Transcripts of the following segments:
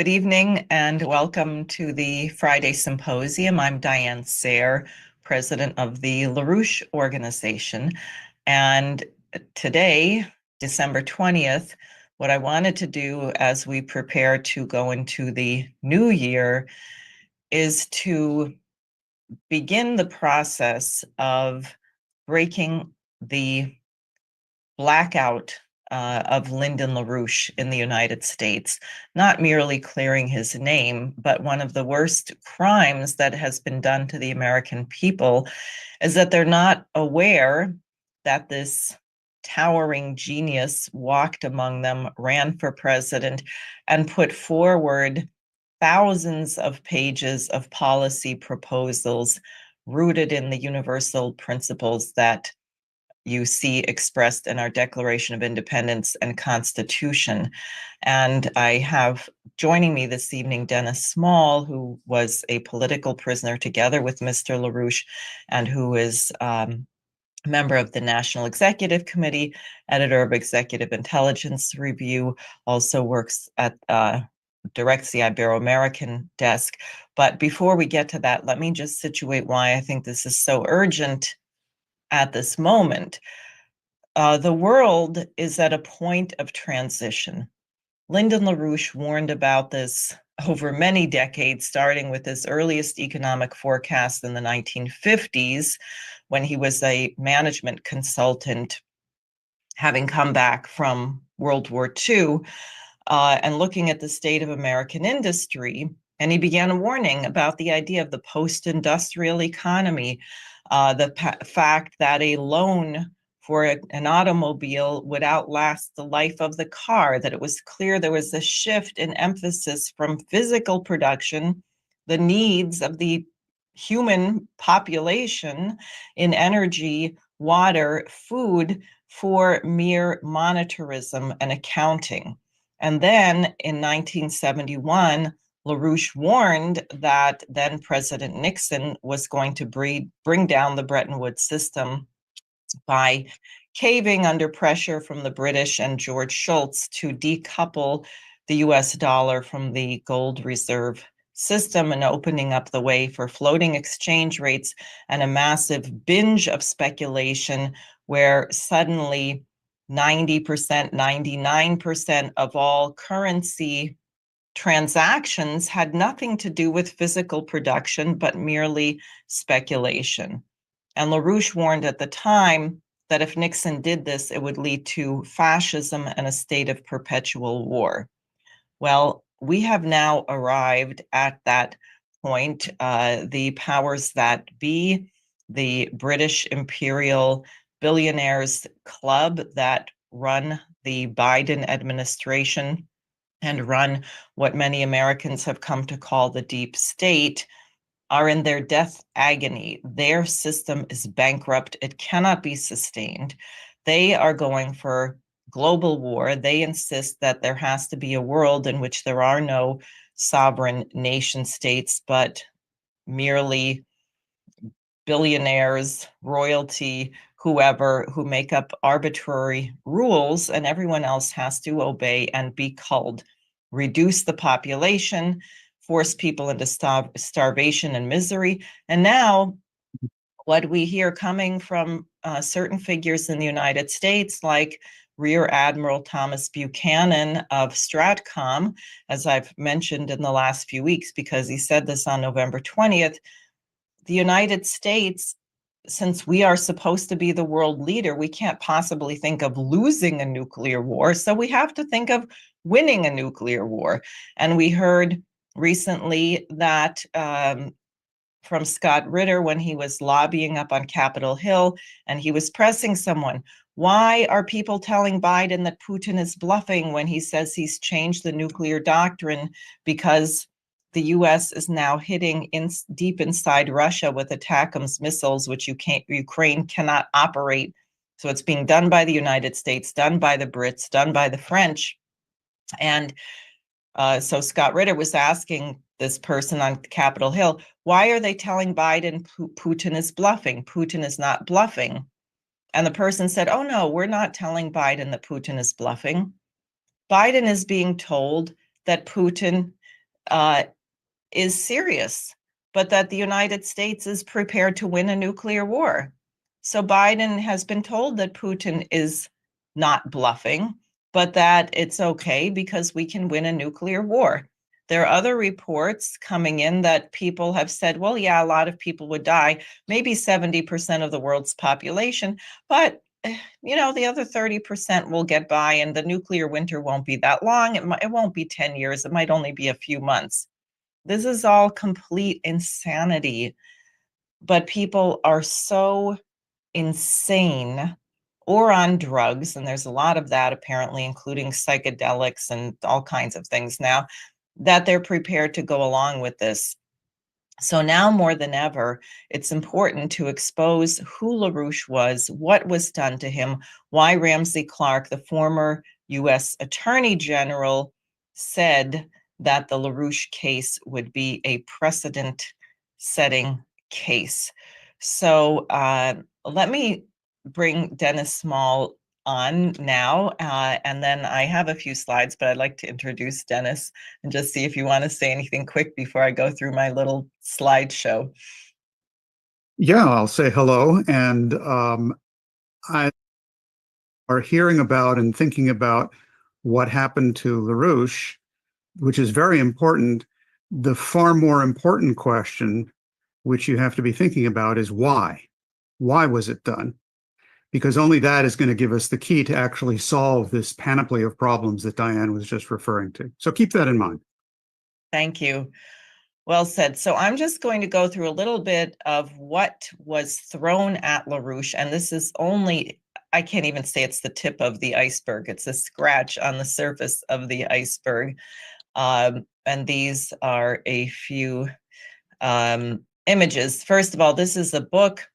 Good evening and welcome to the Friday Symposium. I'm Diane Sayre, president of the LaRouche organization. And today, December 20th, what I wanted to do as we prepare to go into the new year is to begin the process of breaking the blackout of Lyndon LaRouche in the United States, not merely clearing his name, but one of the worst crimes that has been done to the American people is that they're not aware that this towering genius walked among them, ran for president, and put forward thousands of pages of policy proposals rooted in the universal principles that you see expressed in our Declaration of Independence and Constitution. And I have joining me this evening Dennis Small, who was a political prisoner together with Mr. LaRouche and who is member of the National Executive Committee, editor of Executive Intelligence Review, also works at directs the Ibero-American desk. But before we get to that, let me just situate why I think this is so urgent at this moment. The world is at a point of transition. Lyndon LaRouche warned about this over many decades, starting with his earliest economic forecast in the 1950s, when he was a management consultant, having come back from World War II, and looking at the state of American industry. And he began warning about the idea of the post-industrial economy, the fact that a loan for an automobile would outlast the life of the car, that it was clear there was a shift in emphasis from physical production, the needs of the human population in energy, water, food, for mere monetarism and accounting. And then in 1971, LaRouche warned that then President Nixon was going to bring down the Bretton Woods system by caving under pressure from the British and George Shultz to decouple the US dollar from the gold reserve system and opening up the way for floating exchange rates and a massive binge of speculation where suddenly 90%, 99% of all currency transactions had nothing to do with physical production, but merely speculation. And LaRouche warned at the time that if Nixon did this, it would lead to fascism and a state of perpetual war. Well, we have now arrived at that point. The powers that be, the British Imperial Billionaires Club that run the Biden administration and run what many Americans have come to call the deep state, are in their death agony. Their system is bankrupt. It cannot be sustained. They are going for global war. They insist that there has to be a world in which there are no sovereign nation states, but merely billionaires, royalty, whoever, who make up arbitrary rules, and everyone else has to obey and be culled. Reduce the population, force people into starvation and misery. And now, what we hear coming from certain figures in the United States, like Rear Admiral Thomas Buchanan of Stratcom, as I've mentioned in the last few weeks, because he said this on November 20th, the United States, since we are supposed to be the world leader, we can't possibly think of losing a nuclear war. So we have to think of winning a nuclear war. And we heard recently that from Scott Ritter when he was lobbying up on Capitol Hill and he was pressing someone, why are people telling Biden that Putin is bluffing when he says he's changed the nuclear doctrine because the US is now hitting deep inside Russia with ATACMS missiles, which Ukraine cannot operate. So it's being done by the United States, done by the Brits, done by the French. And so Scott Ritter was asking this person on Capitol Hill, why are they telling Biden Putin is bluffing? Putin is not bluffing. And the person said, oh no, we're not telling Biden that Putin is bluffing. Biden is being told that Putin is serious, but that the United States is prepared to win a nuclear war. So Biden has been told that Putin is not bluffing, but that it's okay because we can win a nuclear war. There are other reports coming in that people have said, well, yeah, a lot of people would die, maybe 70% of the world's population, but the other 30% will get by, and the nuclear winter won't be that long. It won't be 10 years. It might only be a few months. This is all complete insanity, but people are so insane or on drugs, and there's a lot of that apparently, including psychedelics and all kinds of things now, that they're prepared to go along with this. So now more than ever, it's important to expose who LaRouche was, what was done to him, why Ramsey Clark, the former U.S. Attorney General, said that the LaRouche case would be a precedent-setting case. So let me bring Dennis Small on now, and then I have a few slides, but I'd like to introduce Dennis and just see if you want to say anything quick before I go through my little slideshow. Yeah, I'll say hello. And I are hearing about and thinking about what happened to LaRouche, which is very important. The far more important question, which you have to be thinking about, is why? Why was it done? Because only that is going to give us the key to actually solve this panoply of problems that Diane was just referring to. So keep that in mind. Thank you. Well said. So I'm just going to go through a little bit of what was thrown at LaRouche, and this is only, I can't even say it's the tip of the iceberg. It's a scratch on the surface of the iceberg. And these are a few images. First of all, this is a book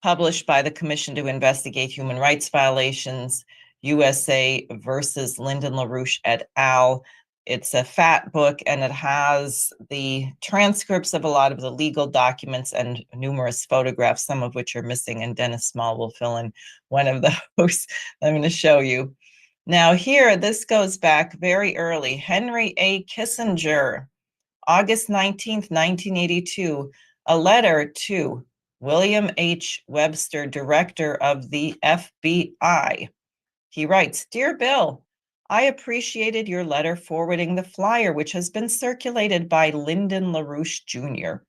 published by the Commission to Investigate Human Rights Violations, USA versus Lyndon LaRouche et al. It's a fat book, and it has the transcripts of a lot of the legal documents and numerous photographs, some of which are missing, and Dennis Small will fill in one of those. I'm going to show you. Now here, this goes back very early. Henry A. Kissinger, August 19th, 1982, a letter to William H. Webster, director of the FBI. He writes, "Dear Bill, I appreciated your letter forwarding the flyer, which has been circulated by Lyndon LaRouche Jr.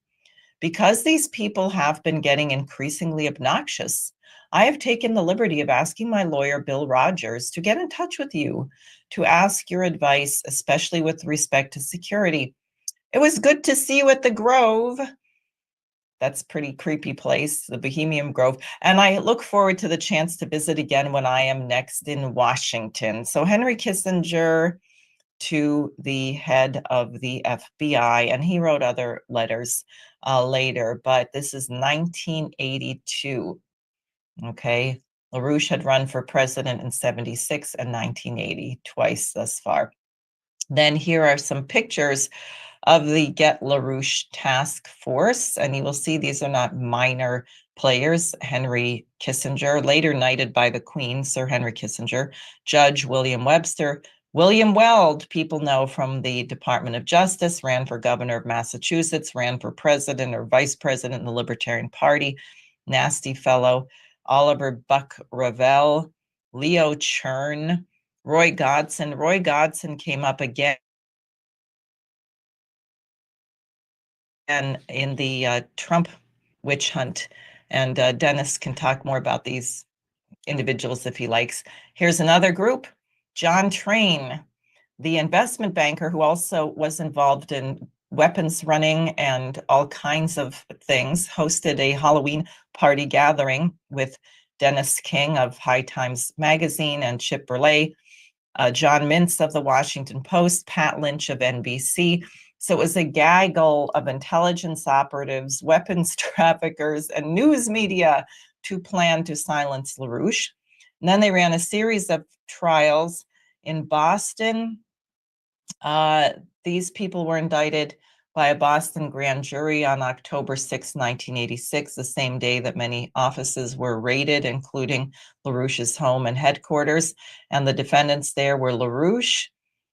Because these people have been getting increasingly obnoxious, I have taken the liberty of asking my lawyer, Bill Rogers, to get in touch with you to ask your advice, especially with respect to security. It was good to see you at the Grove." That's a pretty creepy place, the Bohemian Grove. "And I look forward to the chance to visit again when I am next in Washington." So Henry Kissinger to the head of the FBI, and he wrote other letters later, but this is 1982. Okay. LaRouche had run for president in 76 and 1980, twice thus far. Then here are some pictures of the Get LaRouche Task Force, and you will see these are not minor players. Henry Kissinger, later knighted by the Queen, Sir Henry Kissinger, Judge William Webster, William Weld, people know from the Department of Justice, ran for governor of Massachusetts, ran for president or vice president in the Libertarian Party, nasty fellow, Oliver Buck Revelle, Leo Chern, Roy Godson. Roy Godson came up again and in the Trump witch hunt. And Dennis can talk more about these individuals if he likes. Here's another group, John Train, the investment banker who also was involved in weapons running and all kinds of things, hosted a Halloween party gathering with Dennis King of High Times Magazine and Chip Burley, John Mintz of the Washington Post, Pat Lynch of NBC. So it was a gaggle of intelligence operatives, weapons traffickers, and news media to plan to silence LaRouche. And then they ran a series of trials in Boston. These people were indicted by a Boston grand jury on October 6, 1986, the same day that many offices were raided, including LaRouche's home and headquarters. And the defendants there were LaRouche,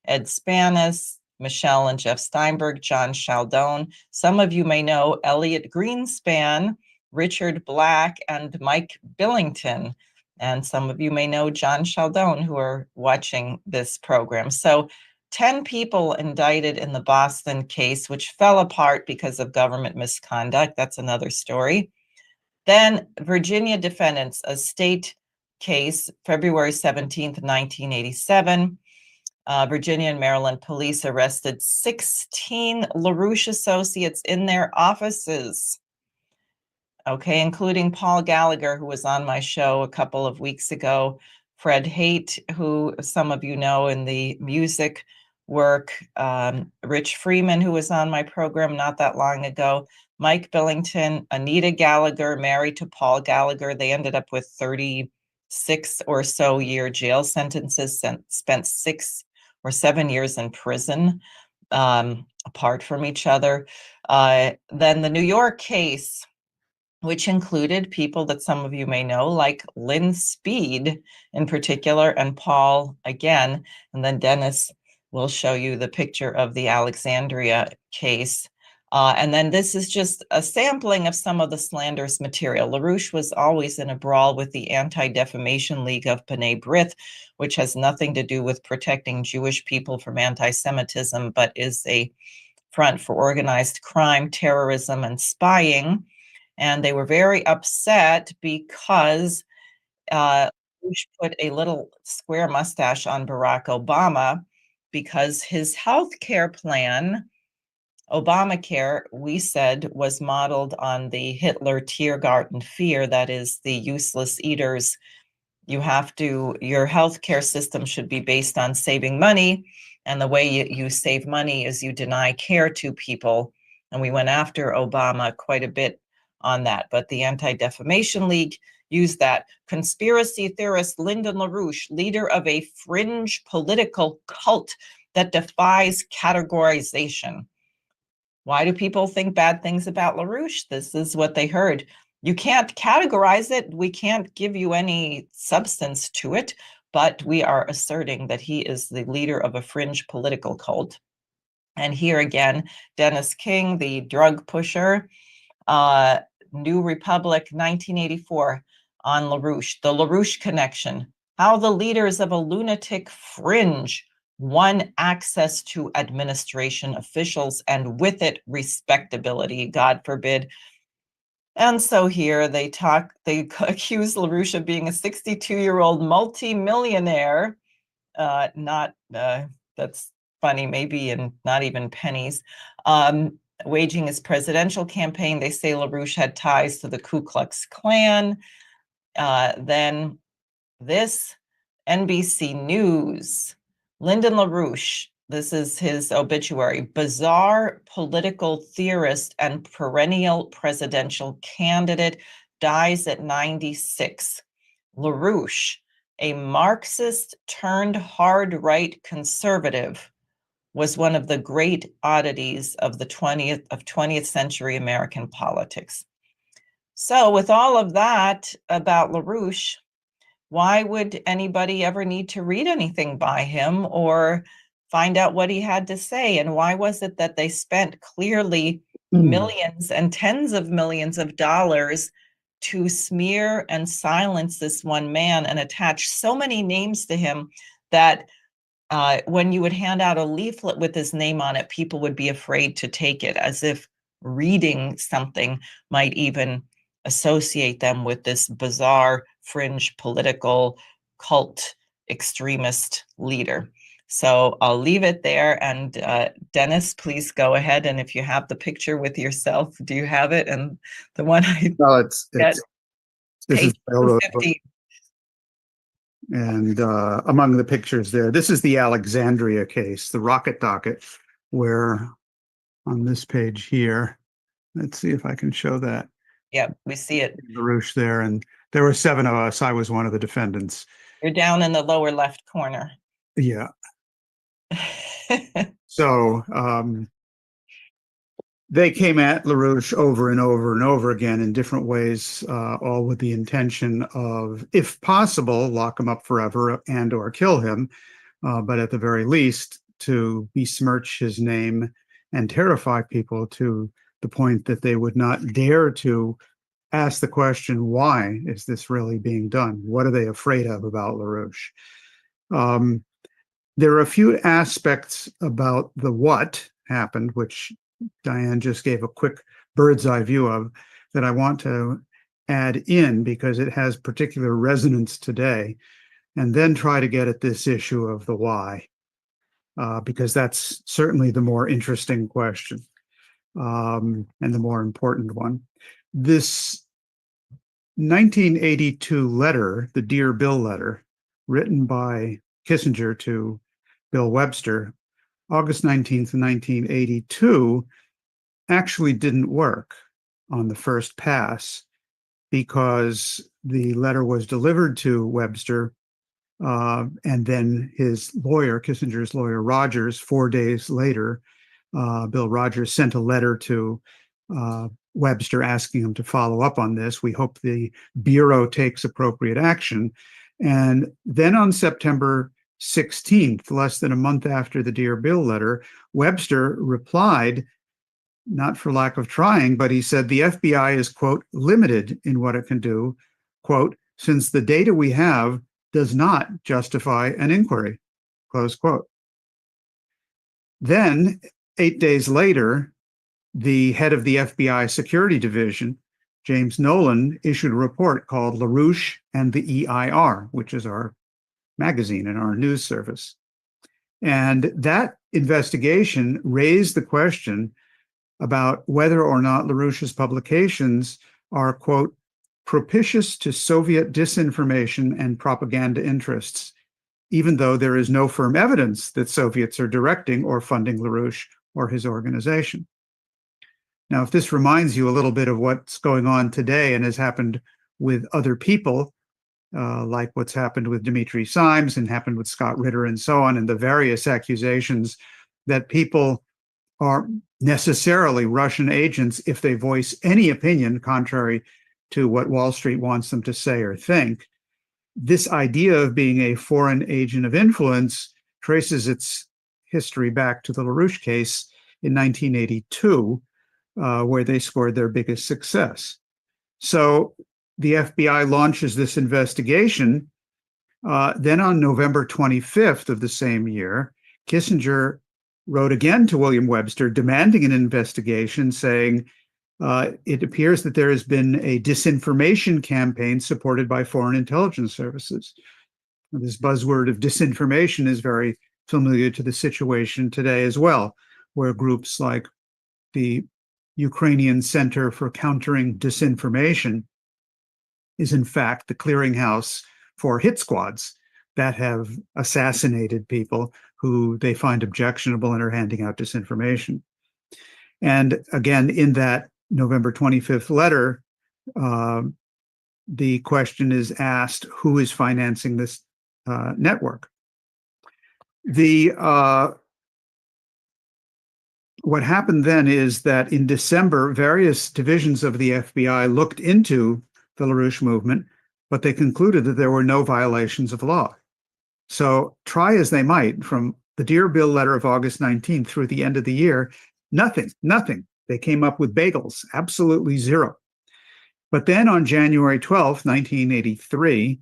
Ed Spanis, Michelle and Jeff Steinberg, John Chaldone. Some of you may know Elliot Greenspan, Richard Black, and Mike Billington. And some of you may know John Chaldone who are watching this program. So 10 people indicted in the Boston case, which fell apart because of government misconduct. That's another story. Then Virginia defendants, a state case, February 17th, 1987. Virginia and Maryland police arrested 16 LaRouche associates in their offices. Okay, including Paul Gallagher, who was on my show a couple of weeks ago, Fred Haight, who some of you know in the music work, Rich Freeman, who was on my program not that long ago, Mike Billington, Anita Gallagher, married to Paul Gallagher. They ended up with 36 or so year jail sentences, spent 6 or 7 years in prison, apart from each other. Then the New York case, which included people that some of you may know, like Lynn Speed in particular, and Paul again. And then Dennis will show you the picture of the Alexandria case. And then this is just a sampling of some of the slanderous material. LaRouche was always in a brawl with the Anti-Defamation League of B'nai B'rith, which has nothing to do with protecting Jewish people from anti-Semitism, but is a front for organized crime, terrorism, and spying. And they were very upset because Bush put a little square mustache on Barack Obama because his health care plan, Obamacare, we said, was modeled on the Hitler Tiergarten fear, that is the useless eaters. Your healthcare system should be based on saving money. And the way you save money is you deny care to people. And we went after Obama quite a bit on that. But the Anti-Defamation League used that. Conspiracy theorist Lyndon LaRouche, leader of a fringe political cult that defies categorization. Why do people think bad things about LaRouche? This is what they heard. You can't categorize it. We can't give you any substance to it, but we are asserting that he is the leader of a fringe political cult. And here again, Dennis King, the drug pusher, New Republic, 1984, on LaRouche, the LaRouche connection, how the leaders of a lunatic fringe won access to administration officials and with it respectability, God forbid. And so here they accuse LaRouche of being a 62-year-old multimillionaire, that's funny, maybe, and not even pennies, waging his presidential campaign. They say LaRouche had ties to the Ku Klux Klan. Then this, NBC News, Lyndon LaRouche, this is his obituary, bizarre political theorist and perennial presidential candidate, dies at 96. LaRouche, a Marxist turned hard right conservative, was one of the great oddities of the 20th century American politics. So with all of that about LaRouche, why would anybody ever need to read anything by him or find out what he had to say? And why was it that they spent clearly millions and tens of millions of dollars to smear and silence this one man and attach so many names to him that when you would hand out a leaflet with his name on it, people would be afraid to take it, as if reading something might even associate them with this bizarre fringe political cult extremist leader. So I'll leave it there. And Dennis, please go ahead. And if you have the picture with yourself, do you have it? And the one I this is railroad. And among the pictures there, this is the Alexandria case, the rocket docket, where on this page here, let's see if I can show that. Yeah, we see it. LaRouche there, and there were 7 of us. I was one of the defendants. You're down in the lower left corner. Yeah. So they came at LaRouche over and over and over again in different ways, all with the intention of, if possible, lock him up forever and or kill him. But at the very least, to besmirch his name and terrify people to the point that they would not dare to ask the question, why is this really being done? What are they afraid of about LaRouche? There are a few aspects about the what happened, which Diane just gave a quick bird's eye view of, that I want to add in because it has particular resonance today, and then try to get at this issue of the why, because that's certainly the more interesting question, and the more important one. This 1982 letter, the Dear Bill letter, written by Kissinger to Bill Webster, August 19th, 1982, actually didn't work on the first pass because the letter was delivered to Webster, and then his lawyer, Kissinger's lawyer, Rogers, 4 days later, Bill Rogers sent a letter to Webster asking him to follow up on this. We hope the Bureau takes appropriate action. And then on September 16th, less than a month after the Dear Bill letter, Webster replied, not for lack of trying, but he said the FBI is, quote, limited in what it can do, quote, since the data we have does not justify an inquiry, close quote. Then, 8 days later, the head of the FBI Security Division, James Nolan, issued a report called LaRouche and the EIR, which is our magazine and our news service. And that investigation raised the question about whether or not LaRouche's publications are, quote, propitious to Soviet disinformation and propaganda interests, even though there is no firm evidence that Soviets are directing or funding LaRouche or his organization. Now, if this reminds you a little bit of what's going on today and has happened with other people, like what's happened with Dimitri Simes and happened with Scott Ritter and so on, and the various accusations that people are necessarily Russian agents if they voice any opinion contrary to what Wall Street wants them to say or think. This idea of being a foreign agent of influence traces its history back to the LaRouche case in 1982, where they scored their biggest success. So the FBI launches this investigation. Then on November 25th of the same year, Kissinger wrote again to William Webster demanding an investigation, saying, it appears that there has been a disinformation campaign supported by foreign intelligence services. This buzzword of disinformation is very familiar to the situation today as well, where groups like the Ukrainian Center for Countering Disinformation is in fact the clearinghouse for hit squads that have assassinated people who they find objectionable and are handing out disinformation. And again, in that November 25th letter, the question is asked, who is financing this network? What happened then is that in December, various divisions of the FBI looked into the LaRouche movement, but they concluded that there were no violations of law. So try as they might, from the Dear Bill letter of August 19th through the end of the year, nothing. They came up with bagels, absolutely zero. But then on January 12th, 1983,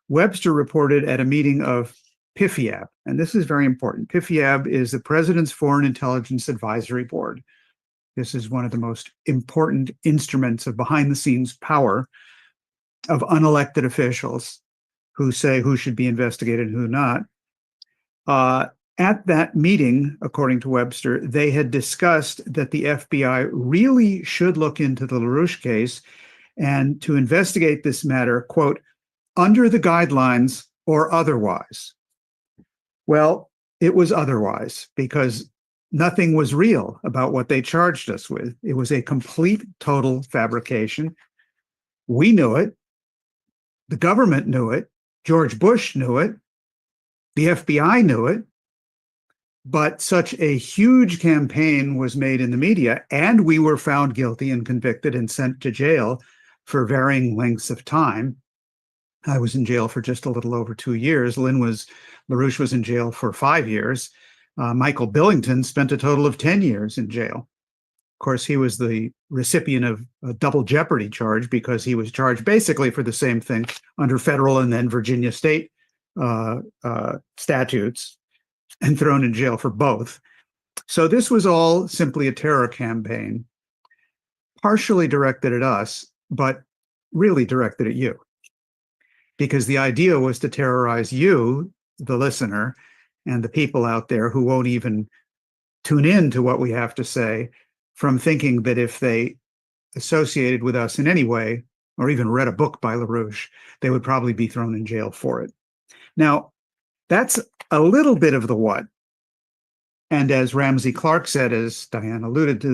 Webster reported at a meeting of PIFIAB, and this is very important. PIFIAB is the President's Foreign Intelligence Advisory Board. This is one of the most important instruments of behind-the-scenes power of unelected officials who say who should be investigated and who not. At that meeting, according to Webster, they had discussed that the FBI really should look into the LaRouche case and to investigate this matter, quote, under the guidelines or otherwise. Well, it was otherwise because nothing was real about what they charged us with. It was a complete, total fabrication. We knew it. The government knew it. George Bush knew it. The FBI knew it. But such a huge campaign was made in the media, and we were found guilty and convicted and sent to jail for varying lengths of time. I was in jail for just a little over 2 years. LaRouche was in jail for 5 years. Michael Billington spent a total of 10 years in jail. Of course, he was the recipient of a double jeopardy charge because he was charged basically for the same thing under federal and then Virginia state statutes and thrown in jail for both. So this was all simply a terror campaign, partially directed at us, but really directed at you. Because the idea was to terrorize you, the listener, and the people out there who won't even tune in to what we have to say, from thinking that if they associated with us in any way, or even read a book by LaRouche, they would probably be thrown in jail for it. Now, that's a little bit of the what. And as Ramsey Clark said, as Diane alluded to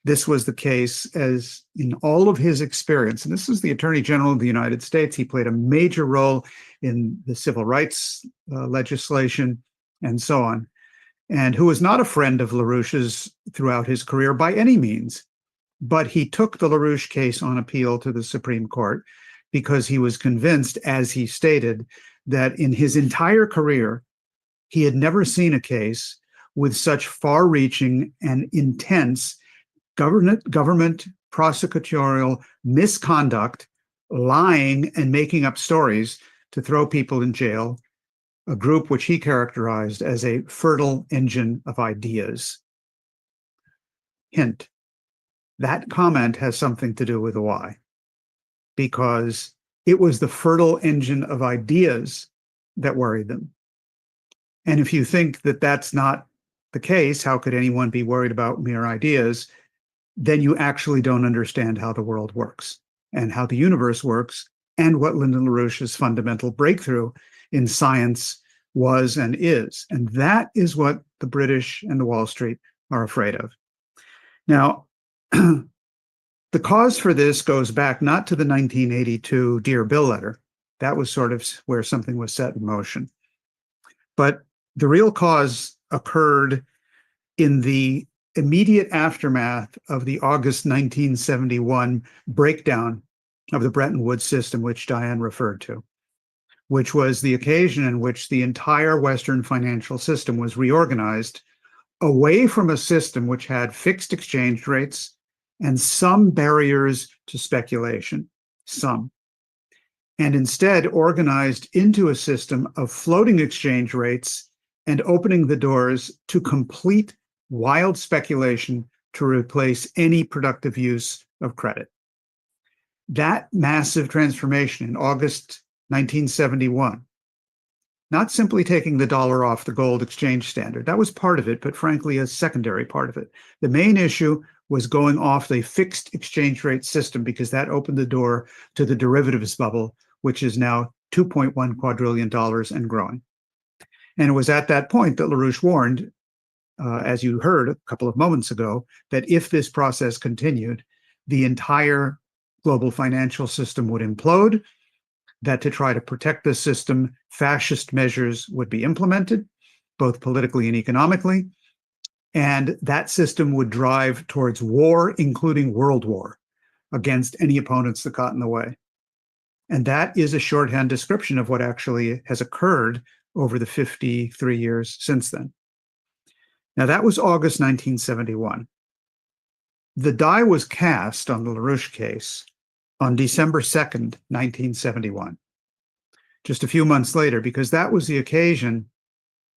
this was the case as in all of his experience. And this is the Attorney General of the United States. He played a major role in the civil rights legislation and so on, and who was not a friend of LaRouche's throughout his career by any means. But he took the LaRouche case on appeal to the Supreme Court because he was convinced, as he stated, that in his entire career, he had never seen a case with such far-reaching and intense government prosecutorial misconduct, lying and making up stories to throw people in jail, a group which he characterized as a fertile engine of ideas. Hint, that comment has something to do with the why, because it was the fertile engine of ideas that worried them. And if you think that that's not the case, how could anyone be worried about mere ideas? Then you actually don't understand how the world works and how the universe works and what Lyndon LaRouche's fundamental breakthrough in science was and is. And that is what the British and the Wall Street are afraid of. Now, the cause for this goes back not to the 1982 Dear Bill letter. That was sort of where something was set in motion. But the real cause occurred in the immediate aftermath of the August 1971 breakdown of the Bretton Woods system, which Diane referred to, which was the occasion in which the entire Western financial system was reorganized away from a system which had fixed exchange rates and some barriers to speculation, and instead organized into a system of floating exchange rates and opening the doors to complete wild speculation to replace any productive use of credit. That massive transformation in August 1971, not simply taking the dollar off the gold exchange standard, that was part of it, but frankly, a secondary part of it. The main issue was going off the fixed exchange rate system because that opened the door to the derivatives bubble, which is now $2.1 quadrillion and growing. And it was at that point that LaRouche warned, as you heard a couple of moments ago, that if this process continued, the entire global financial system would implode, that to try to protect the system, fascist measures would be implemented, both politically and economically, and that system would drive towards war, including world war, against any opponents that got in the way. And that is a shorthand description of what actually has occurred over the 53 years since then. Now, that was August 1971. The die was cast on the LaRouche case on December 2nd, 1971, just a few months later, because that was the occasion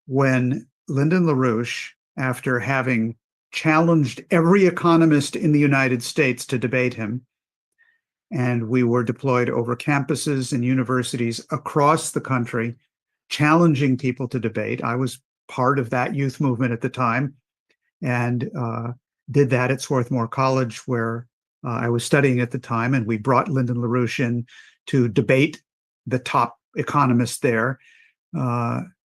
when Lyndon LaRouche, after having challenged every economist in the United States to debate him, and we were deployed over campuses and universities across the country, challenging people to debate. I was part of that youth movement at the time and did that at Swarthmore College, where I was studying at the time, and we brought Lyndon LaRouche in to debate the top economists there.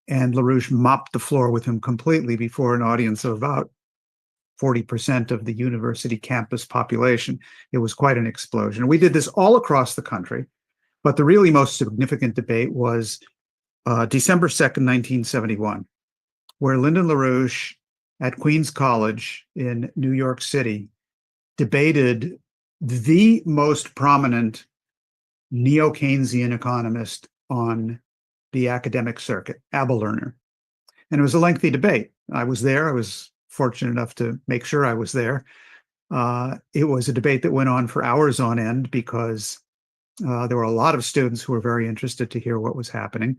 And LaRouche mopped the floor with him completely before an audience of about 40% of the university campus population. It was quite an explosion. We did this all across the country, but the really most significant debate was December 2nd, 1971, where Lyndon LaRouche at Queens College in New York City debated the most prominent neo-Keynesian economist on the academic circuit, Abel Lerner. And it was a lengthy debate. I was there. I was fortunate enough to make sure I was there. It was a debate that went on for hours on end because there were a lot of students who were very interested to hear what was happening.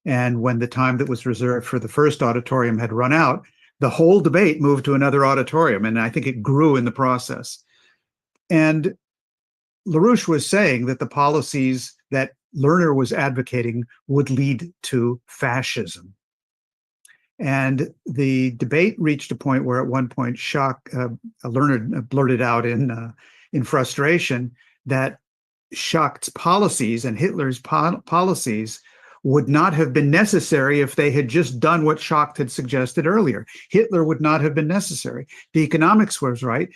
And when the time that was reserved for the first auditorium had run out, the whole debate moved to another auditorium. And I think it grew in the process. And LaRouche was saying that the policies that Lerner was advocating would lead to fascism. And the debate reached a point where at one point Lerner blurted out in frustration that Schacht's policies and Hitler's policies would not have been necessary if they had just done what Schacht had suggested earlier. Hitler would not have been necessary. The economics was right.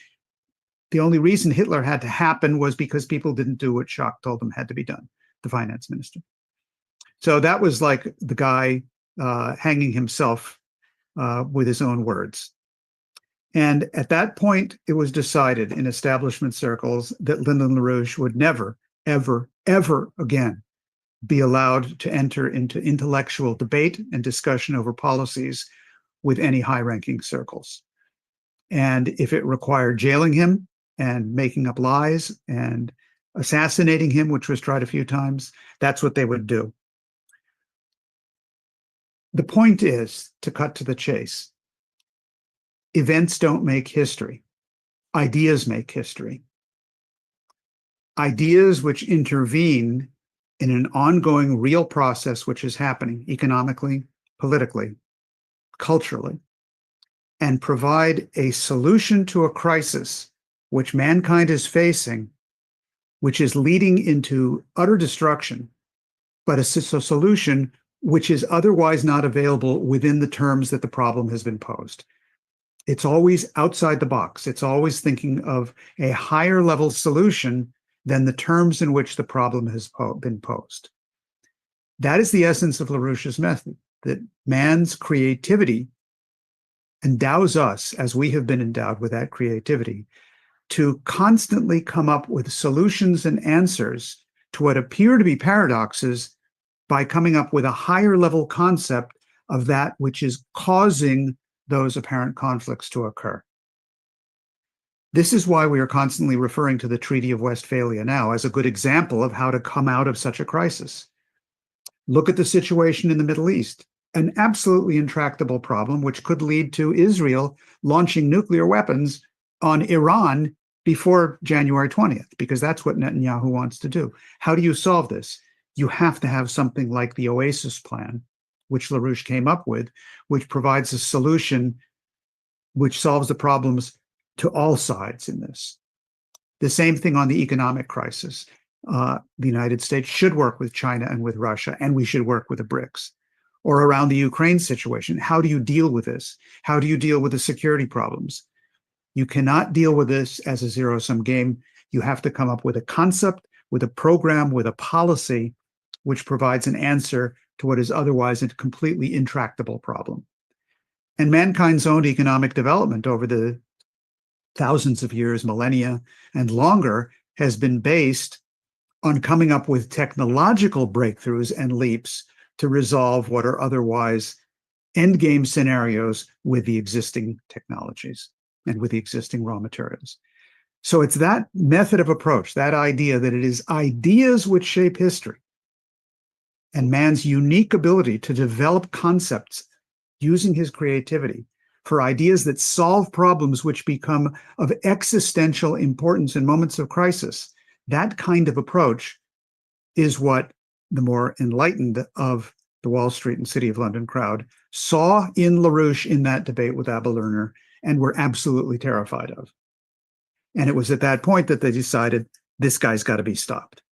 The only reason Hitler had to happen was because people didn't do what Schacht told them had to be done, the finance minister. So that was like the guy hanging himself with his own words. And at that point, it was decided in establishment circles that Lyndon LaRouche would never, ever, ever again be allowed to enter into intellectual debate and discussion over policies with any high-ranking circles. And if it required jailing him and making up lies and assassinating him, which was tried a few times, that's what they would do. The point is, to cut to the chase, events don't make history. Ideas make history. Ideas which intervene in an ongoing real process which is happening economically, politically, culturally, and provide a solution to a crisis which mankind is facing, which is leading into utter destruction, but a solution which is otherwise not available within the terms that the problem has been posed. It's always outside the box. It's always thinking of a higher level solution than the terms in which the problem has been posed. That is the essence of LaRouche's method, that man's creativity endows us, as we have been endowed with that creativity, to constantly come up with solutions and answers to what appear to be paradoxes by coming up with a higher level concept of that which is causing those apparent conflicts to occur. This is why we are constantly referring to the Treaty of Westphalia now as a good example of how to come out of such a crisis. Look at the situation in the Middle East, an absolutely intractable problem which could lead to Israel launching nuclear weapons on Iran before January 20th, because that's what Netanyahu wants to do. How do you solve this? You have to have something like the Oasis Plan, which LaRouche came up with, which provides a solution which solves the problems to all sides in this. The same thing on the economic crisis. The United States should work with China and with Russia, and we should work with the BRICS. Or around the Ukraine situation, how do you deal with this? How do you deal with the security problems? You cannot deal with this as a zero-sum game. You have to come up with a concept, with a program, with a policy, which provides an answer to what is otherwise a completely intractable problem. And mankind's own economic development over the thousands of years, millennia, and longer has been based on coming up with technological breakthroughs and leaps to resolve what are otherwise endgame scenarios with the existing technologies and with the existing raw materials. So it's that method of approach, that idea that it is ideas which shape history, and man's unique ability to develop concepts using his creativity for ideas that solve problems which become of existential importance in moments of crisis. That kind of approach is what the more enlightened of the Wall Street and City of London crowd saw in LaRouche in that debate with Abba Lerner and were absolutely terrified of. And it was at that point that they decided this guy's got to be stopped.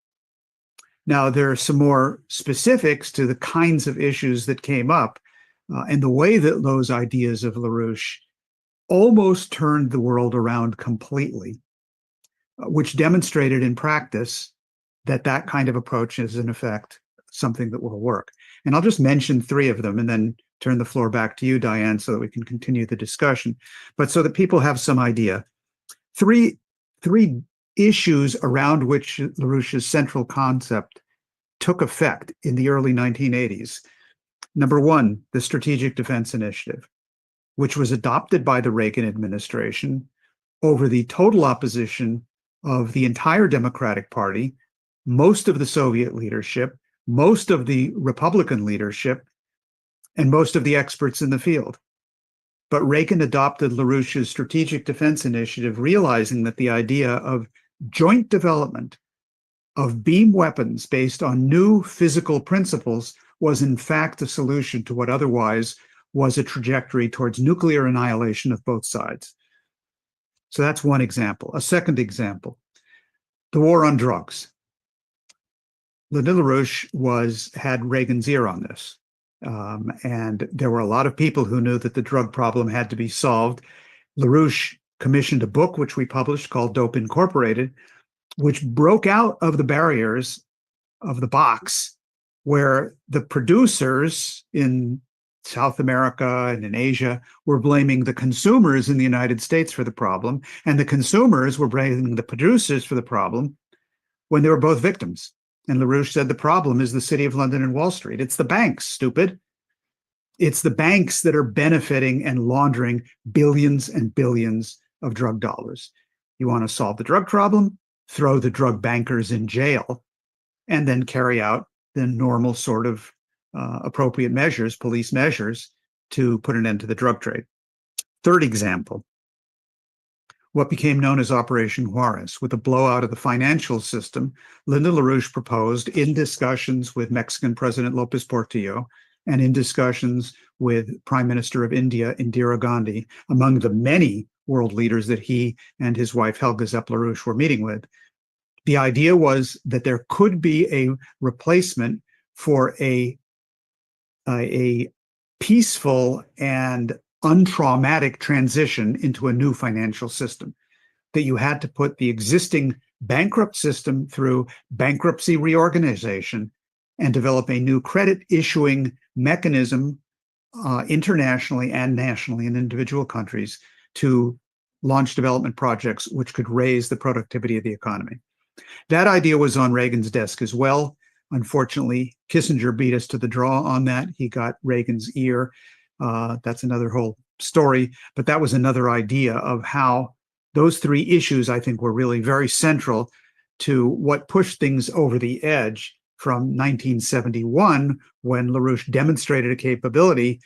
Now, there are some more specifics to the kinds of issues that came up and the way that those ideas of LaRouche almost turned the world around completely, which demonstrated in practice that that kind of approach is, in effect, something that will work. And I'll just mention three of them and then turn the floor back to you, Diane, so that we can continue the discussion. But so that people have some idea. Three issues around which LaRouche's central concept took effect in the early 1980s. Number one, the Strategic Defense Initiative, which was adopted by the Reagan administration over the total opposition of the entire Democratic Party, most of the Soviet leadership, most of the Republican leadership, and most of the experts in the field. But Reagan adopted LaRouche's Strategic Defense Initiative, realizing that the idea of joint development of beam weapons based on new physical principles was in fact a solution to what otherwise was a trajectory towards nuclear annihilation of both sides. So that's one example. A second example, the war on drugs. Lyndon LaRouche had Reagan's ear on this. And there were a lot of people who knew that the drug problem had to be solved. LaRouche commissioned a book, which we published, called Dope Incorporated, which broke out of the barriers of the box where the producers in South America and in Asia were blaming the consumers in the United States for the problem, and the consumers were blaming the producers for the problem when they were both victims. And LaRouche said the problem is the City of London and Wall Street. It's the banks, stupid. It's the banks that are benefiting and laundering billions and billions of drug dollars. You want to solve the drug problem? Throw the drug bankers in jail, and then carry out the normal sort of appropriate measures, police measures, to put an end to the drug trade. Third example, what became known as Operation Juarez. With the blowout of the financial system, Lyndon LaRouche proposed, in discussions with Mexican President Lopez Portillo and in discussions with Prime Minister of India, Indira Gandhi, among the many world leaders that he and his wife, Helga Zepp-LaRouche, were meeting with, the idea was that there could be a replacement for a peaceful and untraumatic transition into a new financial system, that you had to put the existing bankrupt system through bankruptcy reorganization and develop a new credit issuing mechanism internationally and nationally in individual countries to launch development projects which could raise the productivity of the economy. That idea was on Reagan's desk as well. Unfortunately, Kissinger beat us to the draw on that. He got Reagan's ear. That's another whole story, but that was another idea of how those three issues, I think, were really very central to what pushed things over the edge from 1971, when LaRouche demonstrated a capability,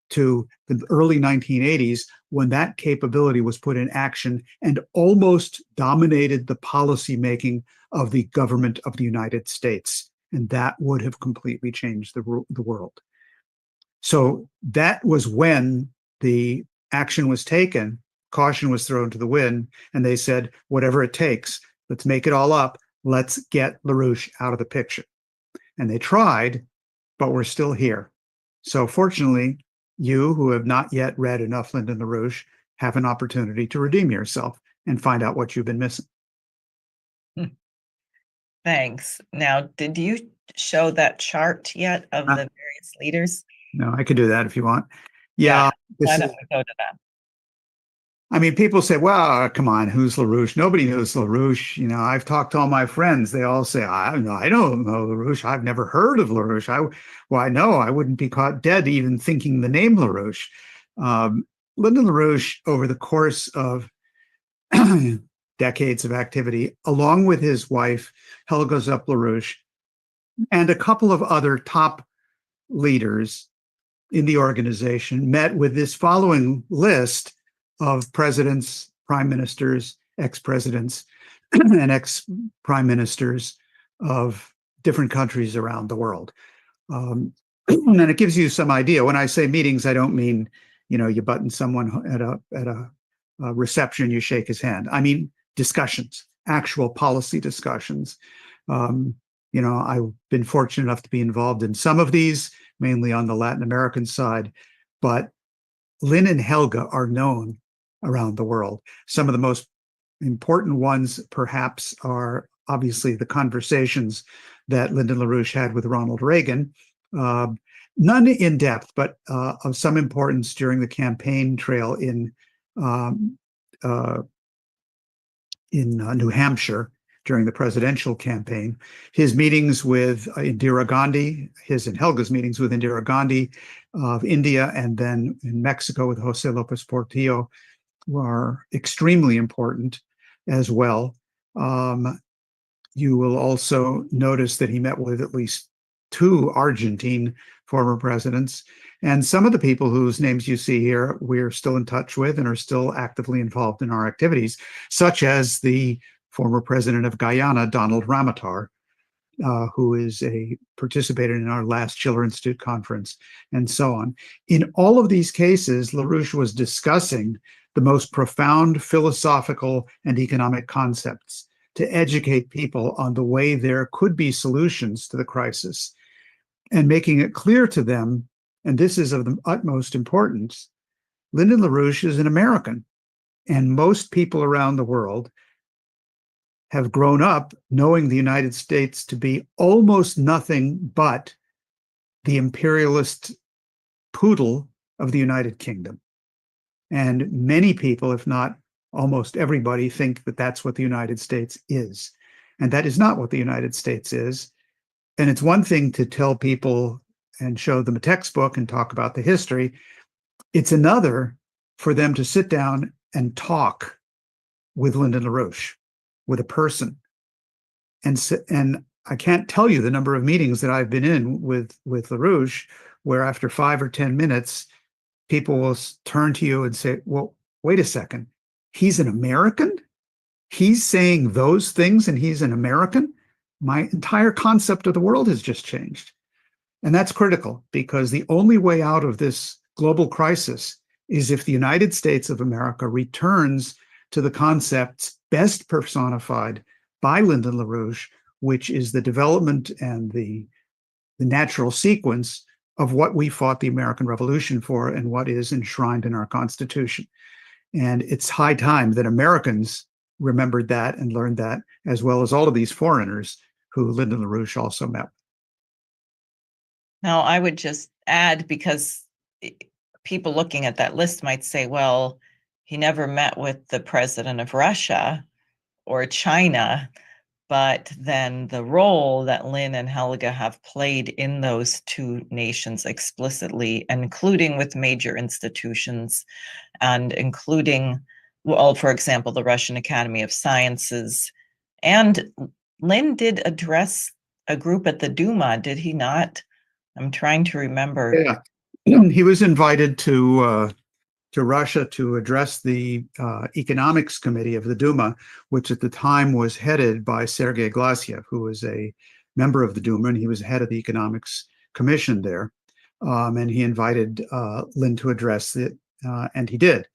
to the early 1980s, when that capability was put in action and almost dominated the policy making of the government of the United States. And that would have completely changed the world. So that was when the action was taken, caution was thrown to the wind, and they said, whatever it takes, let's make it all up. Let's get LaRouche out of the picture. And they tried, but we're still here. So fortunately, you who have not yet read enough Lyndon LaRouche have an opportunity to redeem yourself and find out what you've been missing. Thanks. Now, did you show that chart yet of the various leaders? No, I could do that if you want. Yeah. Why don't we go to that? I mean, people say, well, come on, who's LaRouche? Nobody knows LaRouche. You know, I've talked to all my friends. They all say, I don't know LaRouche. I've never heard of LaRouche. I know I wouldn't be caught dead even thinking the name LaRouche. Lyndon LaRouche, over the course of decades of activity, along with his wife, Helga Zepp-LaRouche, and a couple of other top leaders in the organization, met with this following list of presidents, prime ministers, ex-presidents, and ex-prime ministers of different countries around the world. And it gives you some idea. When I say meetings, I don't mean, you button someone at a reception, you shake his hand. I mean discussions, actual policy discussions. I've been fortunate enough to be involved in some of these, mainly on the Latin American side, but Lynn and Helga are known around the world. Some of the most important ones, perhaps, are obviously the conversations that Lyndon LaRouche had with Ronald Reagan, none in depth, but of some importance during the campaign trail in New Hampshire during the presidential campaign. His meetings with Indira Gandhi, his and Helga's meetings with Indira Gandhi of India, and then in Mexico with Jose Lopez Portillo were extremely important as well. You will also notice that he met with at least 2 Argentine former presidents, and some of the people whose names you see here we're still in touch with and are still actively involved in our activities, such as the former president of Guyana, Donald Ramotar, who participated in our last Schiller Institute conference, and so on. In all of these cases, LaRouche was discussing the most profound philosophical and economic concepts to educate people on the way there could be solutions to the crisis, and making it clear to them, and this is of the utmost importance, Lyndon LaRouche is an American, and most people around the world have grown up knowing the United States to be almost nothing but the imperialist poodle of the United Kingdom. And many people, if not almost everybody, think that that's what the United States is. And that is not what the United States is. And it's one thing to tell people and show them a textbook and talk about the history. It's another for them to sit down and with Lyndon LaRouche, with a person. And I can't tell you the number of meetings that I've been in with LaRouche, where after 5 or 10 minutes, people will turn to you and say, well, wait a second, he's an American? He's saying those things and he's an American? My entire concept of the world has just changed. And that's critical, because the only way out of this global crisis is if the United States of America returns to the concepts best personified by Lyndon LaRouche, which is the development and the natural sequence of what we fought the American Revolution for and what is enshrined in our Constitution. And it's high time that Americans remembered that and learned that, as well as all of these foreigners who Lyndon LaRouche also met. Now, I would just add, because people looking at that list might say, well, he never met with the president of Russia or China, but then the role that Lynn and Helga have played in those 2 nations explicitly, including with major institutions and including, well, for example, the Russian Academy of Sciences. And Lynn did address a group at the Duma, did he not? I'm trying to remember. Yeah, he was invited to Russia to address the economics committee of the Duma, which at the time was headed by Sergei Glasiev, who was a member of the Duma, and he was head of the economics commission there. And he invited Lynn to address it, and he did.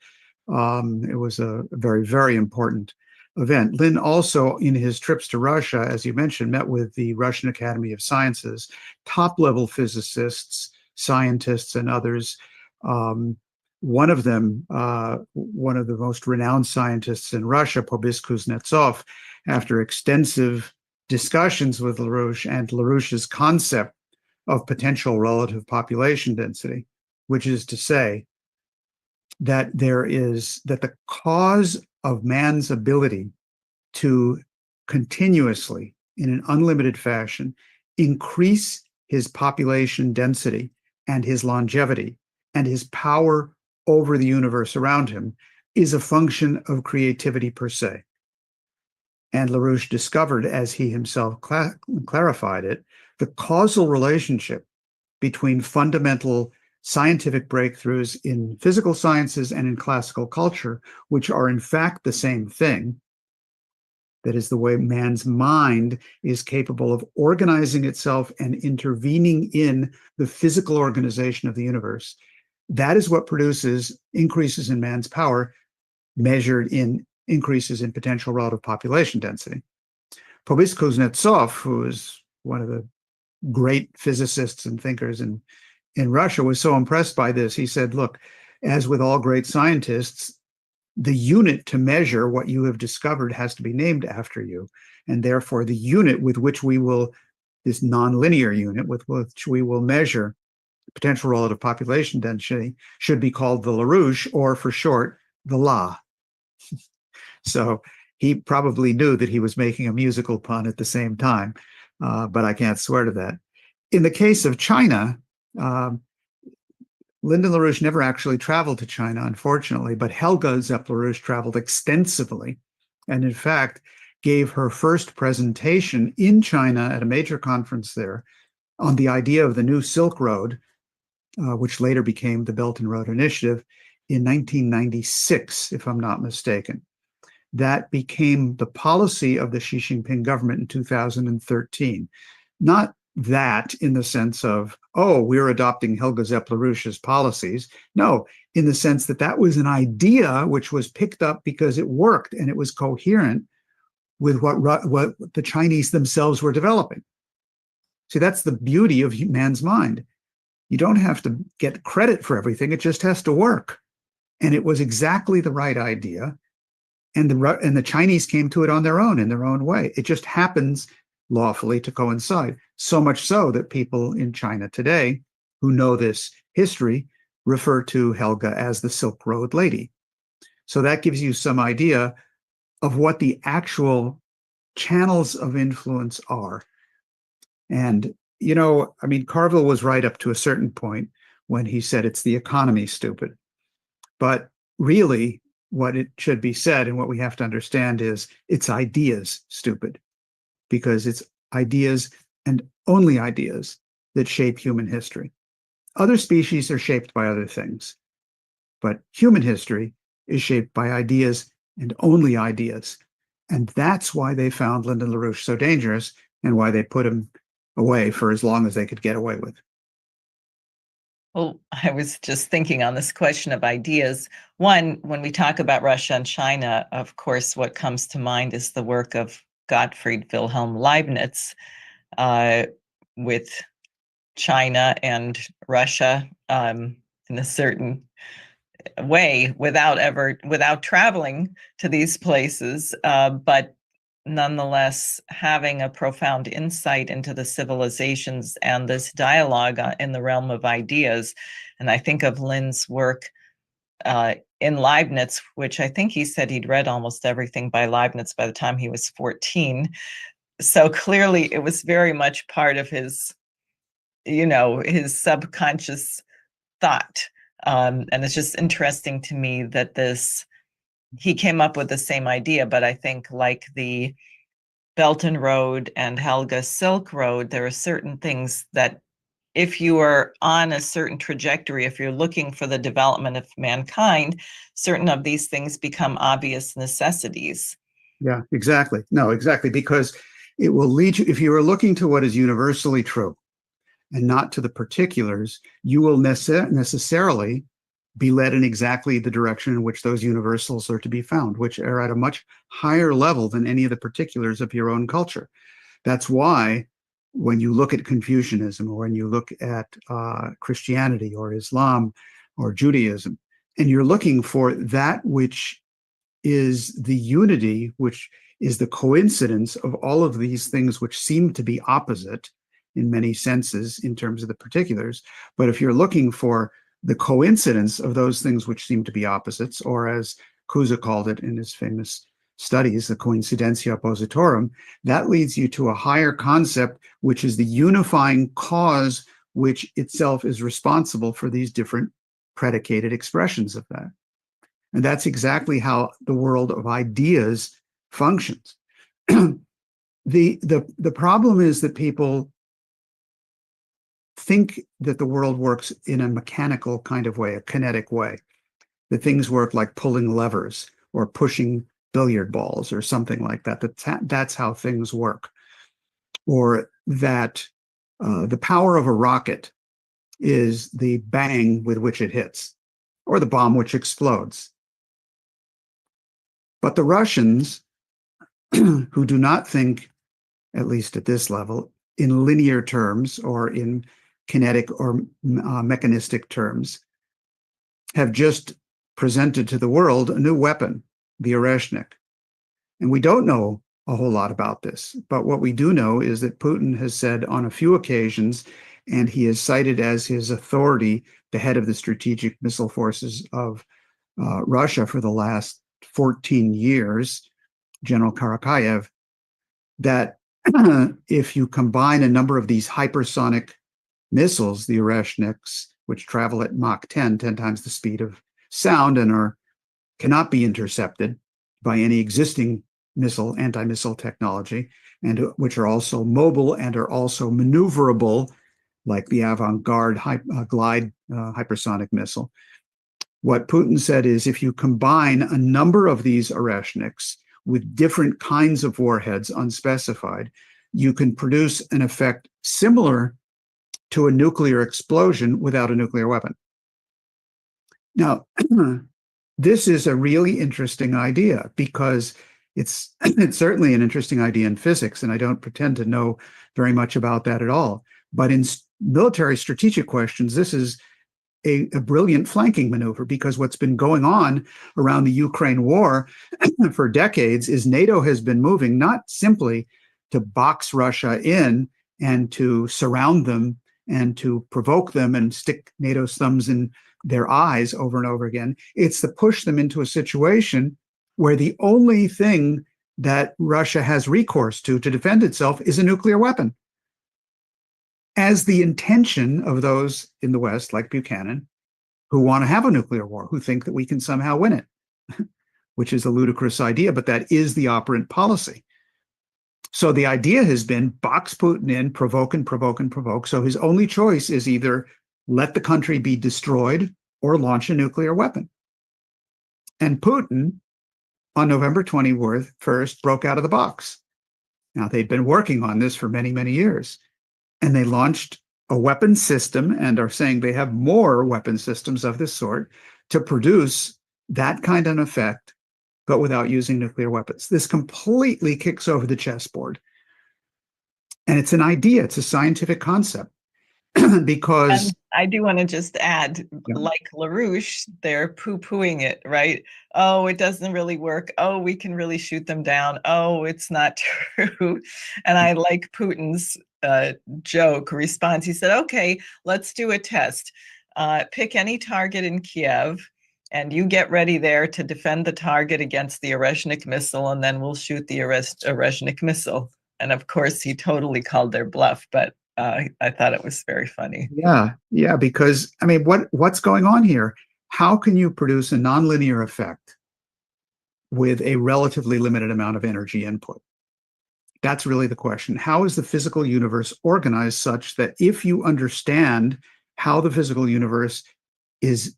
It was a very, very important event. Lynn also, in his trips to Russia, as you mentioned, met with the Russian Academy of Sciences, top-level physicists, scientists, and others. One of them, one of the most renowned scientists in Russia, Pobis Kuznetsov, after extensive discussions with LaRouche and LaRouche's concept of potential relative population density, which is to say that the cause of man's ability to continuously, in an unlimited fashion, increase his population density and his longevity and his power over the universe around him is a function of creativity per se. And LaRouche discovered, as he himself clarified it, the causal relationship between fundamental scientific breakthroughs in physical sciences and in classical culture, which are in fact the same thing. That is the way man's mind is capable of organizing itself and intervening in the physical organization of the universe. That is what produces increases in man's power, measured in increases in potential relative population density. Pobis Kuznetsov, who is one of the great physicists and thinkers in Russia, was so impressed by this. He said, look, as with all great scientists, the unit to measure what you have discovered has to be named after you. And therefore, the unit with which we will, this nonlinear unit with which we will measure potential relative population density, should be called the LaRouche, or for short, the La. So he probably knew that he was making a musical pun at the same time, but I can't swear to that. In the case of China, Lyndon LaRouche never actually traveled to China, unfortunately, but Helga Zepp-LaRouche traveled extensively, and in fact gave her first presentation in China at a major conference there on the idea of the new Silk Road, which later became the Belt and Road Initiative, in 1996, if I'm not mistaken. That became the policy of the Xi Jinping government in 2013. Not that in the sense of, oh, we're adopting Helga Zepp-LaRouche's policies. No, in the sense that that was an idea which was picked up because it worked and it was coherent with what the Chinese themselves were developing. See, that's the beauty of man's mind. You don't have to get credit for everything. It just has to work. And it was exactly the right idea. And the Chinese came to it on their own, in their own way. It just happens lawfully to coincide. So much so that people in China today who know this history refer to Helga as the Silk Road Lady. So that gives you some idea of what the actual channels of influence are. And, you know, I mean, Carville was right up to a certain point when he said it's the economy, stupid. But really, what it should be said and what we have to understand is it's ideas, stupid, because it's ideas and only ideas that shape human history. Other species are shaped by other things, but human history is shaped by ideas and only ideas. And that's why they found Lyndon LaRouche so dangerous and why they put him away for as long as they could get away with. Well, I was just thinking on this question of ideas. One, when we talk about Russia and China, of course, what comes to mind is the work of Gottfried Wilhelm Leibniz with China and Russia in a certain way without traveling to these places, but nonetheless having a profound insight into the civilizations and this dialogue in the realm of ideas. And I think of Lynn's work in Leibniz, which I think he said he'd read almost everything by Leibniz by the time he was 14. So clearly it was very much part of his, his subconscious thought. And it's just interesting to me that he came up with the same idea, but I think like the Belt and Road and Helga Silk Road, there are certain things that if you are on a certain trajectory, if you're looking for the development of mankind, certain of these things become obvious necessities. Yeah, exactly. No, exactly. Because it will lead you, if you are looking to what is universally true and not to the particulars, you will necessarily be led in exactly the direction in which those universals are to be found, which are at a much higher level than any of the particulars of your own culture. That's why when you look at Confucianism or when you look at Christianity or Islam or Judaism, and you're looking for that which is the unity, which is the coincidence of all of these things which seem to be opposite in many senses in terms of the particulars. But if you're looking for the coincidence of those things which seem to be opposites, or as Cusa called it in his famous studies, the coincidentia oppositorum, that leads you to a higher concept, which is the unifying cause, which itself is responsible for these different predicated expressions of that. And that's exactly how the world of ideas functions. The problem is that people think that the world works in a mechanical kind of way, a kinetic way, that things work like pulling levers or pushing billiard balls or something like that. That's how things work. Or that the power of a rocket is the bang with which it hits, or the bomb which explodes. But the Russians, who do not think, at least at this level, in linear terms or in kinetic or mechanistic terms, have just presented to the world a new weapon, the Oreshnik. And we don't know a whole lot about this, but what we do know is that Putin has said on a few occasions, and he is cited as his authority, the head of the strategic missile forces of Russia for the last 14 years, General Karakayev, that if you combine a number of these hypersonic missiles, the Oreshniks, which travel at Mach 10, 10 times the speed of sound and cannot be intercepted by any existing anti-missile technology, and which are also mobile and are also maneuverable, like the Avant-Garde glide hypersonic missile. What Putin said is, if you combine a number of these Oreshniks with different kinds of warheads, unspecified, you can produce an effect similar to a nuclear explosion without a nuclear weapon. Now, this is a really interesting idea because it's certainly an interesting idea in physics, and I don't pretend to know very much about that at all. But in military strategic questions, this is a brilliant flanking maneuver, because what's been going on around the Ukraine war for decades is NATO has been moving not simply to box Russia in and to surround them and to provoke them and stick NATO's thumbs in their eyes over and over again. It's to push them into a situation where the only thing that Russia has recourse to defend itself is a nuclear weapon. As the intention of those in the West, like Buchanan, who want to have a nuclear war, who think that we can somehow win it, which is a ludicrous idea, but that is the operant policy. So the idea has been box Putin in, provoke and provoke and provoke. So his only choice is either let the country be destroyed or launch a nuclear weapon. And Putin, on November 21st, broke out of the box. Now, they'd been working on this for many, many years. And they launched a weapon system and are saying they have more weapon systems of this sort to produce that kind of effect, but without using nuclear weapons. This completely kicks over the chessboard. And it's an idea, it's a scientific concept. Because and I do want to just add, like LaRouche, they're poo-pooing it, right? Oh, it doesn't really work. Oh, we can really shoot them down. Oh, it's not true. And I like Putin's joke response. He said, okay, let's do a test. Pick any target in Kiev, and you get ready there to defend the target against the Oreshnik missile, and then we'll shoot the Oreshnik missile. And of course, he totally called their bluff, but I thought it was very funny. Yeah, because I mean, what's going on here? How can you produce a nonlinear effect with a relatively limited amount of energy input? That's really the question. How is the physical universe organized such that if you understand how the physical universe is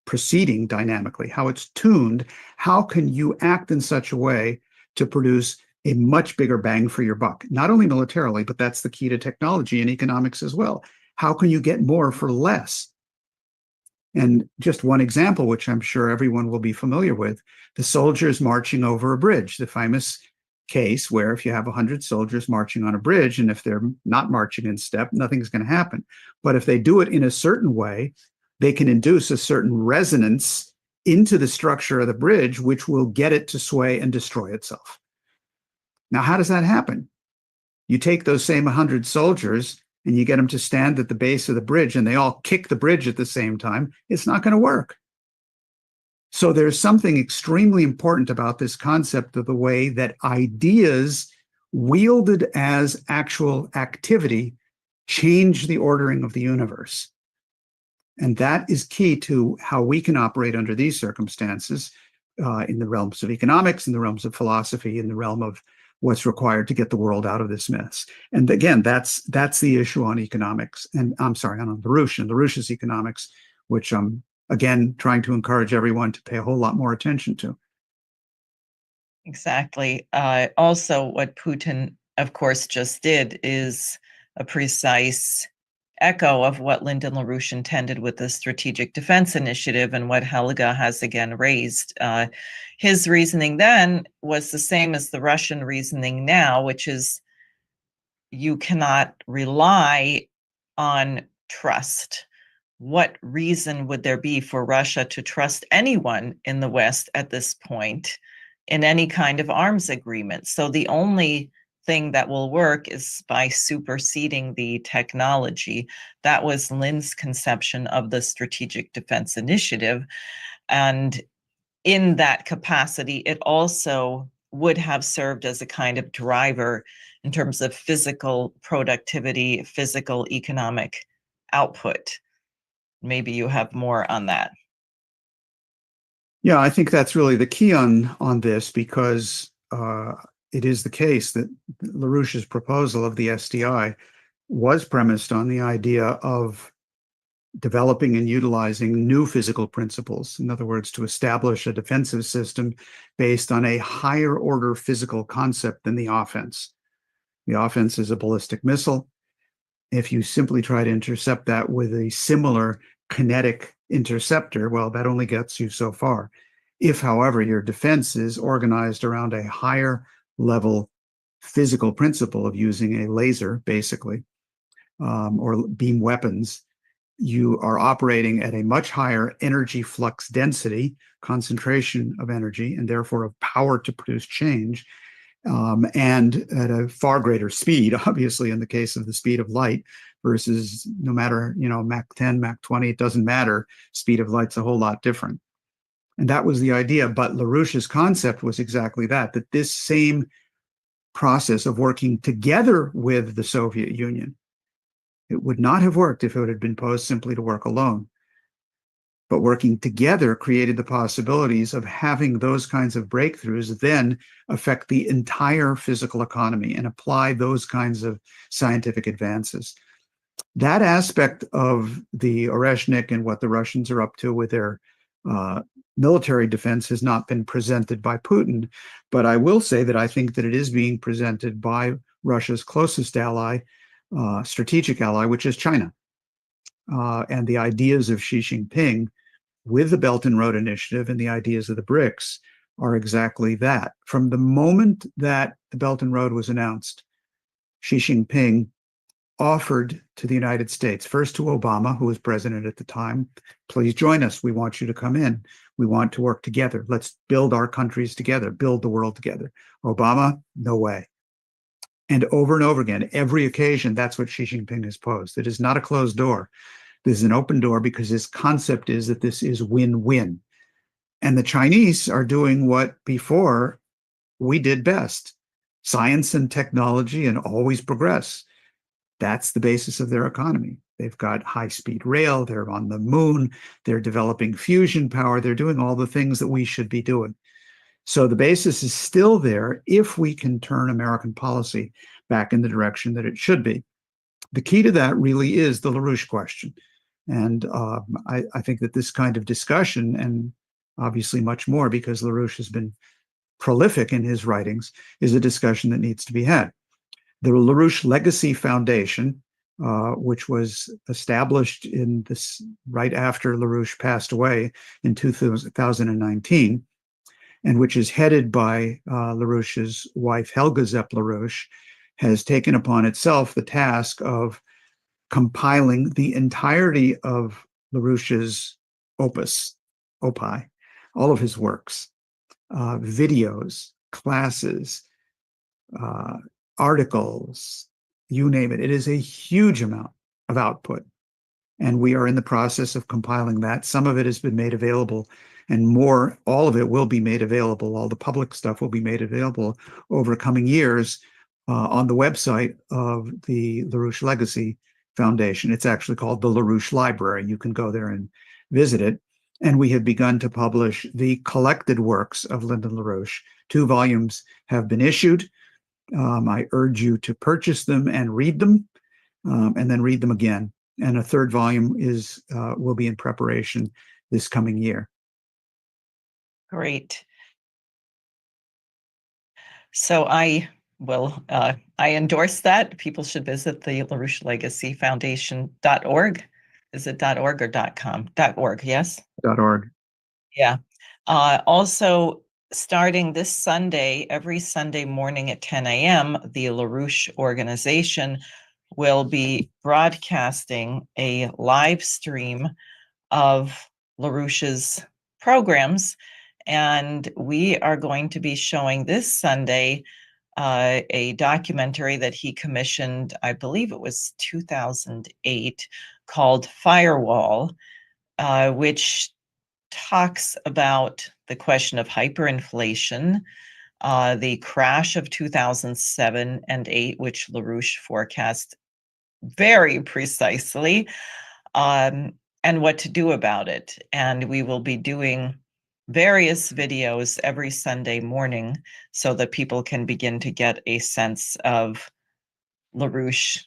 proceeding dynamically, how it's tuned, how can you act in such a way to produce a much bigger bang for your buck, not only militarily, but that's the key to technology and economics as well. How can you get more for less? And just one example, which I'm sure everyone will be familiar with, the soldiers marching over a bridge, the famous case where if you have 100 soldiers marching on a bridge, and if they're not marching in step, nothing's going to happen. But if they do it in a certain way, they can induce a certain resonance into the structure of the bridge, which will get it to sway and destroy itself. Now, how does that happen? You take those same 100 soldiers and you get them to stand at the base of the bridge and they all kick the bridge at the same time. It's not going to work. So there's something extremely important about this concept of the way that ideas wielded as actual activity change the ordering of the universe. And that is key to how we can operate under these circumstances in the realms of economics, in the realms of philosophy, in the realm of what's required to get the world out of this mess. And again, that's the issue on economics. And I'm sorry, on LaRouche and LaRouche's economics, which I'm, again, trying to encourage everyone to pay a whole lot more attention to. Exactly. Also, what Putin, of course, just did is a precise echo of what Lyndon LaRouche intended with the Strategic Defense Initiative and what Helga has again raised. His reasoning then was the same as the Russian reasoning now, which is you cannot rely on trust. What reason would there be for Russia to trust anyone in the West at this point in any kind of arms agreement? So the only thing that will work is by superseding the technology. That was Lynn's conception of the Strategic Defense Initiative. And in that capacity, it also would have served as a kind of driver in terms of physical productivity, physical economic output. Maybe you have more on that. Yeah, I think that's really the key on this, because it is the case that LaRouche's proposal of the SDI was premised on the idea of developing and utilizing new physical principles. In other words, to establish a defensive system based on a higher order physical concept than the offense. The offense is a ballistic missile. If you simply try to intercept that with a similar kinetic interceptor, well, that only gets you so far. If, however, your defense is organized around a higher level physical principle of using a laser, basically, or beam weapons, you are operating at a much higher energy flux density, concentration of energy, and therefore of power to produce change, and at a far greater speed, obviously, in the case of the speed of light, versus no matter, Mach 10, Mach 20, it doesn't matter. Speed of light's a whole lot different. And that was the idea. But LaRouche's concept was exactly that this same process of working together with the Soviet Union, it would not have worked if it had been posed simply to work alone. But working together created the possibilities of having those kinds of breakthroughs then affect the entire physical economy and apply those kinds of scientific advances. That aspect of the Oreshnik and what the Russians are up to with their military defense has not been presented by Putin, but I will say that I think that it is being presented by Russia's closest ally, strategic ally, which is China. And the ideas of Xi Jinping with the Belt and Road Initiative and the ideas of the BRICS are exactly that. From the moment that the Belt and Road was announced, Xi Jinping offered to the United States, first to Obama, who was president at the time, please join us. We want you to come in. We want to work together. Let's build our countries together, build the world together. Obama, no way. And over again, every occasion, that's what Xi Jinping has posed. It is not a closed door. This is an open door because his concept is that this is win-win. And the Chinese are doing what before we did best: science and technology, and always progress. That's the basis of their economy. They've got high-speed rail, they're on the moon, they're developing fusion power, they're doing all the things that we should be doing. So the basis is still there if we can turn American policy back in the direction that it should be. The key to that really is the LaRouche question. And I think that this kind of discussion, and obviously much more because LaRouche has been prolific in his writings, is a discussion that needs to be had. The LaRouche Legacy Foundation, which was established in this right after LaRouche passed away in 2019, and which is headed by LaRouche's wife, Helga Zepp-LaRouche, has taken upon itself the task of compiling the entirety of LaRouche's opus, all of his works, videos, classes, articles, you name it. It is a huge amount of output. And we are in the process of compiling that. Some of it has been made available, and more, all of it will be made available. All the public stuff will be made available over coming years on the website of the LaRouche Legacy Foundation. It's actually called the LaRouche Library. You can go there and visit it. And we have begun to publish the collected works of Lyndon LaRouche. 2 volumes have been issued. I urge you to purchase them and read them, and then read them again. And a 3rd volume will be in preparation this coming year. Great. So I endorse that. People should visit the LaRouche Legacy Foundation.org. Is it .org or .com? .org, yes? .org. Yeah. Also, starting this Sunday, every Sunday morning at 10 a.m., the LaRouche organization will be broadcasting a live stream of LaRouche's programs. And we are going to be showing this Sunday a documentary that he commissioned, I believe it was 2008, called Firewall, which talks about the question of hyperinflation, the crash of 2007 and 8, which LaRouche forecast very precisely, and what to do about it. And we will be doing various videos every Sunday morning so that people can begin to get a sense of LaRouche,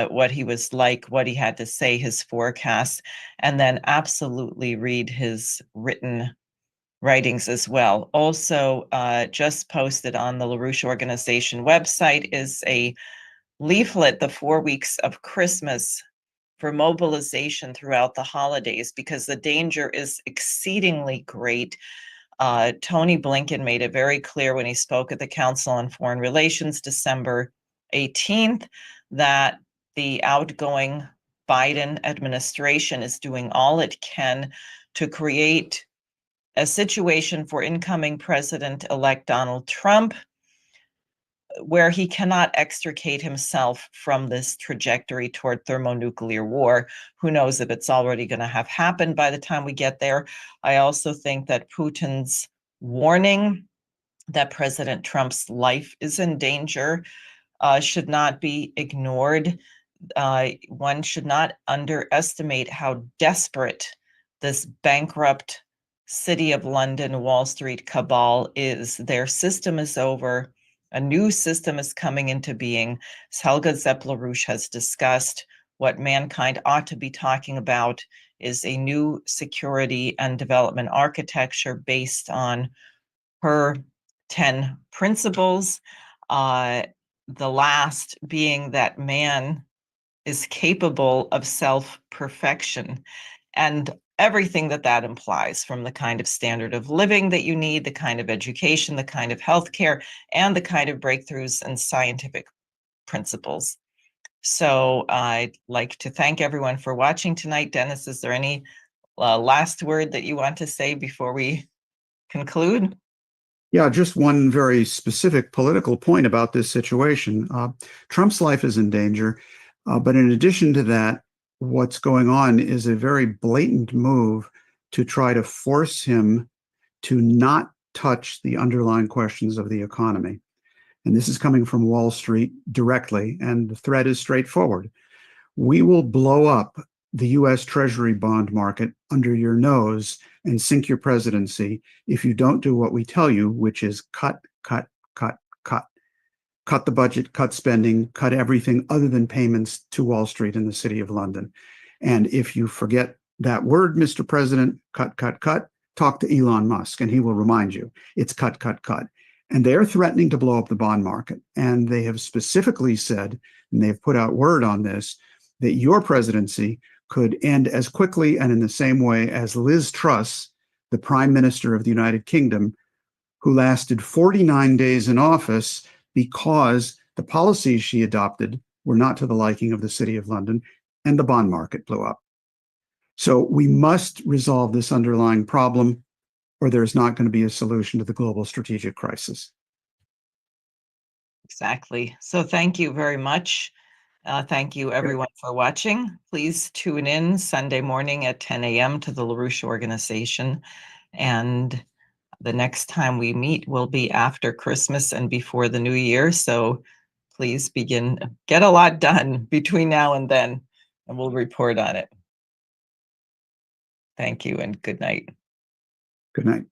what he was like, what he had to say, his forecasts, and then absolutely read his writings as well. Also, just posted on the LaRouche organization website is a leaflet, The 4 Weeks of Christmas, for mobilization throughout the holidays, because the danger is exceedingly great. Tony Blinken made it very clear when he spoke at the Council on Foreign Relations December 18th that the outgoing Biden administration is doing all it can to create a situation for incoming President-elect Donald Trump where he cannot extricate himself from this trajectory toward thermonuclear war. Who knows if it's already going to have happened by the time we get there. I also think that Putin's warning that President Trump's life is in danger should not be ignored. One should not underestimate how desperate this bankrupt City of London, Wall Street cabal is. Their system is over. A new system is coming into being. As Helga Zepp-LaRouche has discussed, what mankind ought to be talking about is a new security and development architecture based on her 10 principles. The last being that man is capable of self-perfection and everything that that implies, from the kind of standard of living that you need, the kind of education, the kind of healthcare, and the kind of breakthroughs in scientific principles. So I'd like to thank everyone for watching tonight. Dennis, is there any last word that you want to say before we conclude? Yeah, just one very specific political point about this situation. Trump's life is in danger, but in addition to that, what's going on is a very blatant move to try to force him to not touch the underlying questions of the economy. And this is coming from Wall Street directly, and the threat is straightforward. We will blow up the US Treasury bond market under your nose and sink your presidency if you don't do what we tell you, which is cut, cut, cut, cut. Cut the budget, cut spending, cut everything other than payments to Wall Street and the City of London. And if you forget that word, Mr. President, cut, cut, cut, talk to Elon Musk and he will remind you it's cut, cut, cut. And they're threatening to blow up the bond market. And they have specifically said, and they've put out word on this, that your presidency could end as quickly and in the same way as Liz Truss, the Prime Minister of the United Kingdom, who lasted 49 days in office because the policies she adopted were not to the liking of the City of London, and the bond market blew up. So we must resolve this underlying problem, or there's not going to be a solution to the global strategic crisis. Exactly. So thank you very much. Thank you, everyone, for watching. Please tune in Sunday morning at 10 a.m. to the LaRouche organization. And the next time we meet will be after Christmas and before the new year. So please get a lot done between now and then, and we'll report on it. Thank you and good night. Good night.